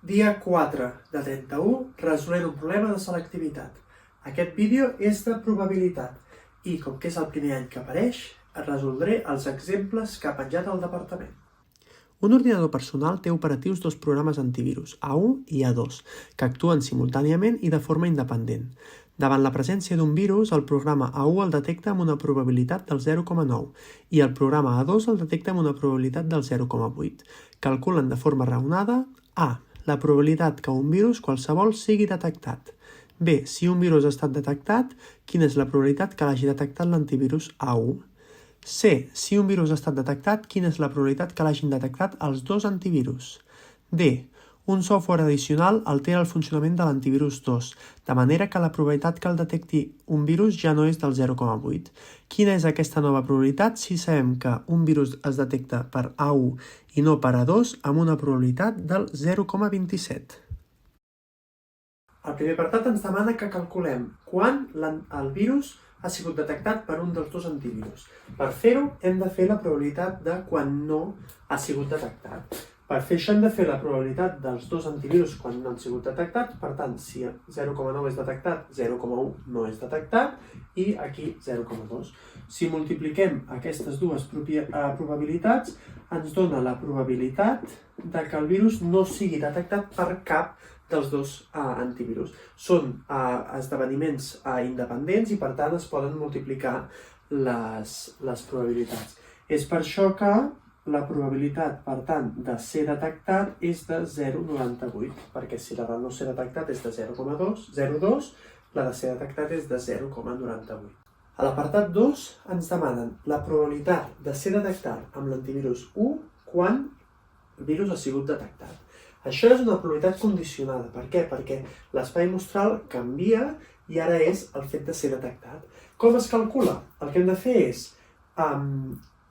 Dia 4 de 31, resolent un problema de selectivitat. Aquest vídeo és de probabilitat i, com que és el primer any que apareix, resoldré els exemples que ha penjat el departament. Un ordinador personal té operatius dos programes antivirus, A1 i A2, que actuen simultàniament i de forma independent. Davant la presència d'un virus, el programa A1 el detecta amb una probabilitat del 0,9 i el programa A2 el detecta amb una probabilitat del 0,8. Calculen de forma raonada A. La probabilitat que un virus qualsevol sigui detectat. B. Si un virus ha estat detectat, quina és la probabilitat que l'hagi detectat l'antivirus A1? C. Si un virus ha estat detectat, quina és la probabilitat que l'hagin detectat els dos antivirus? D. Un software addicional altera el funcionament de l'antivirus 2, de manera que la probabilitat que el detecti un virus ja no és del 0,8. Quina és aquesta nova probabilitat si sabem que un virus es detecta per A1 i no per A2 amb una probabilitat del 0,27? El primer apartat ens demana que calculem quan el virus ha sigut detectat per un dels dos antivirus. Per fer-ho, hem de fer la probabilitat de quan no ha sigut detectat. Per fer això hem de fer la probabilitat dels dos antivirus quan no han sigut detectats. Per tant, si 0,9 és detectat, 0,1 no és detectat i aquí 0,2. Si multipliquem aquestes dues probabilitats, ens dona la probabilitat de que el virus no sigui detectat per cap dels dos antivirus. Són esdeveniments independents i per tant es poden multiplicar les probabilitats. És per això que la probabilitat, per tant, de ser detectat és de 0,98, perquè si la de no ser detectat és de 0,02, la de ser detectat és de 0,98. A l'apartat 2 ens demanen la probabilitat de ser detectat amb l'antivirus 1 quan el virus ha sigut detectat. Això és una probabilitat condicionada. Per què? Perquè l'espai mostral canvia i ara és el fet de ser detectat. Com es calcula? El que hem de fer és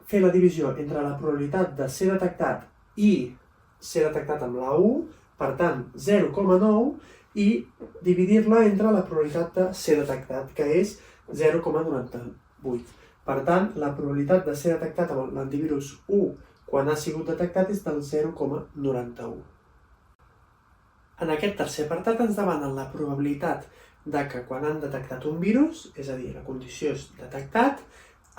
fer la divisió entre la probabilitat de ser detectat i ser detectat amb la 1, per tant 0,9, i dividir-la entre la probabilitat de ser detectat, que és 0,98. Per tant, la probabilitat de ser detectat amb l'antivirus 1 quan ha sigut detectat és del 0,91. En aquest tercer apartat ens demanen la probabilitat de que quan han detectat un virus, és a dir, la condició és detectat,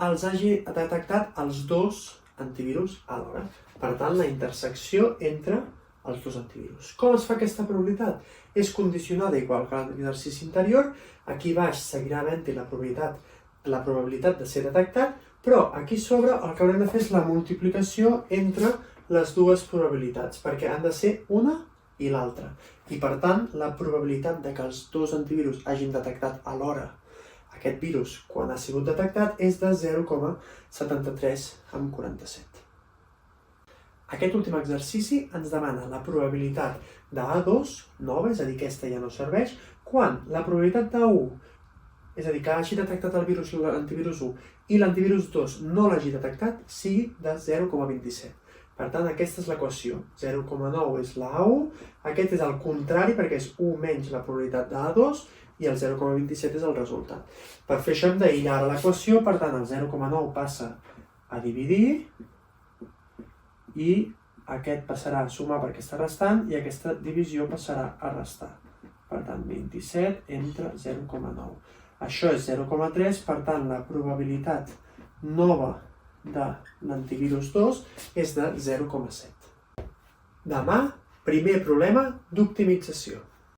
els hagi detectat els dos antivirus alhora. Per tant, la intersecció entre els dos antivirus. Com es fa aquesta probabilitat? És condicionada igual que l'exercici anterior. Aquí baix seguirà havent-hi la probabilitat de ser detectat, però aquí sobre el que haurem de fer és la multiplicació entre les dues probabilitats, perquè han de ser una i l'altra. I per tant, la probabilitat de que els dos antivirus hagin detectat alhora aquest virus quan ha sigut detectat és de 0,7347. Aquest últim exercici ens demana la probabilitat de A2, nova, és a dir, aquesta ja no serveix, quan la probabilitat d'A1, és a dir, que hagi detectat el virus l'antivirus 1 i l'antivirus 2 no l'hagi detectat, sigui de 0,27. Per tant, aquesta és l'equació. 0,9 és la A1, aquest és el contrari perquè és 1 menys la probabilitat de A2 i el 0,27 és el resultat. Per fer això hem d'aïllar l'equació, per tant el 0,9 passa a dividir i aquest passarà a sumar perquè està restant i aquesta divisió passarà a restar. Per tant, 27 entre 0,9. Això és 0,3, per tant la probabilitat nova de l'antivirus 2 és de 0,7. Demà, primer problema d'optimització.